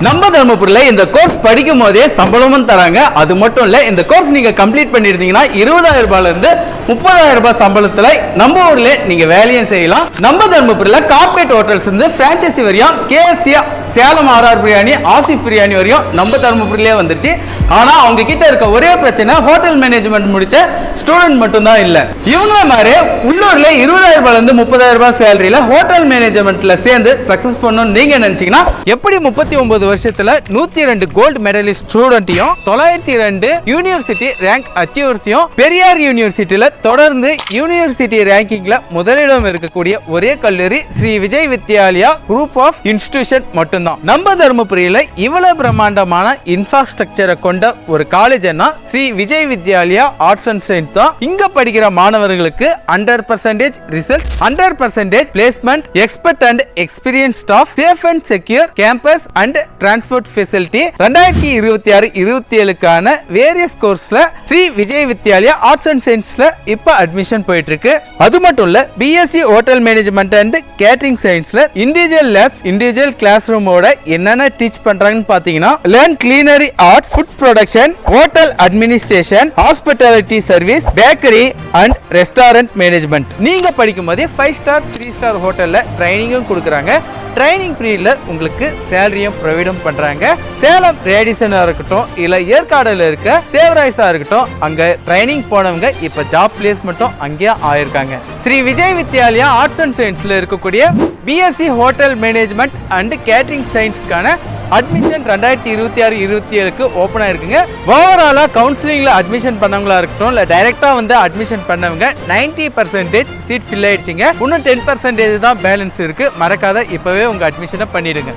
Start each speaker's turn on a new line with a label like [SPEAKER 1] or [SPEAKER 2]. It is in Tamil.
[SPEAKER 1] நம்ம தர்மபுரியில இந்த கோர்ஸ் படிக்கும் போதே சம்பளமும் தராங்க. அது மட்டும் இல்ல, இந்த கோர்ஸ் நீங்க கம்ப்ளீட் பண்ணிருந்தீங்கன்னா 20,000 ரூபாயில இருந்து 30,000 ரூபாய் சம்பளத்துல நம்ம ஊர்ல நீங்க வேலையும் செய்யலாம். நம்ம தர்மபுரியில கார்பரேட் ஹோட்டல்ஸ் இருந்து பிரான்சைசி வரையும் கேஎஃப்சி, சேலம் ஆர்ஆர் பிரியாணி, ஆசிப் பிரியாணி வரையும் நம்ம தர்மபுரியிலே வந்துருச்சு. ஆனா அவங்க கிட்ட இருக்க ஒரே பிரச்சனை ஹோட்டல் மேனேஜ்மெண்ட் முடிச்ச ஸ்டூடெண்ட் மட்டும் தான் இல்ல. இவங்க மாதிரி உள்ளூர்ல 20,000 ரூபாயில இருந்து 30,000 ரூபாய் சேலரியில ஹோட்டல் மேனேஜ்மெண்ட்ல சேர்ந்து சக்சஸ் பண்ணணும்னு நீங்க நினைச்சீங்கன்னா எப்படி 39 வருஷத்துல 102 கோல்டு மெடலிஸ்ட் ஸ்டூடெண்ட்டையும் 902 யூனிவர்சிட்டி ரேங்க் அச்சீவர்ஸையும் பெரியார் யூனிவர்சிட்டியில தொடர்ந்து யூனிவர்சிட்டி ரேங்கிங்ல முதலிடம் இருக்கக்கூடிய ஒரே கல்லூரி Sri Vijay Vidyalaya group of institution மட்டும்தான். நம்ம தர்மபுரியில இவ்வளவு பிரம்மாண்டமான இன்ஃப்ராஸ்ட்ரக்சரை கொண்ட ஒரு காலேஜ்னா Sri Vijay Vidyalaya arts and science தான். இங்க படிக்கிற மாணவர்களுக்கு 100% result, 100% placement, expert and experience staff, safe and secure campus and transport facility. 2026-27க்கான வேரியஸ் கோர்ஸ்ல ஸ்ரீ விஜய் வித்யாலயா ஆர்ட்ஸ் அண்ட் சயின்ஸ்ல இப்ப அட்மிஷன் போயிட்டு இருக்கு. அது மட்டும் இல்ல, BSc hotel management and catering சயின்ஸ்ல இண்டிவிஜுவல் லேப்ஸ், இண்டிவிஜுவல் கிளாஸ் ரூமோட என்னென்ன டீச் பண்றாங்கன்னு பாத்தீங்கன்னா learn culinary art, food production, hotel administration, hospitality service, bakery and restaurant management. நீங்க படிக்கும் போதே 5 ஸ்டார் 3 ஸ்டார் ஹோட்டல்ல ட்ரைனிங்கும் கொடுக்குறாங்க. ட்ரைனிங் பீரியட்ல உங்களுக்கு சேலரியும் ப்ரொவைடும் பண்றாங்க. சேலம் ரேடிசனா இருக்கட்டும், இல்ல ஏற்காடுல இருக்க சேவராய்ஸா இருக்கட்டும், அங்க ட்ரைனிங் போனவங்க இப்ப ஜாப் பிளேஸ்மெண்ட்டும் அங்கேயே ஆயிருக்காங்க. ஸ்ரீ விஜய் வித்யாலயா ஆர்ட்ஸ் அண்ட் சயின்ஸ்ல இருக்கக்கூடிய BSc hotel management and catering சயின்ஸ்க்கான அட்மிஷன் 2026-27க்கு ஓபன் ஆயிருக்குங்க. ஓவராலா கவுன்சிலிங்ல அட்மிஷன் பண்ணவங்களா இருக்கட்டும், இல்ல டைரக்டா வந்து அட்மிஷன் பண்ணவங்க 90% சீட் ஃபில் ஆயிடுச்சுங்க. இன்னும் 10% தான் பேலன்ஸ் இருக்கு. மறக்காத இப்பவே உங்க அட்மிஷனை பண்ணிடுங்க.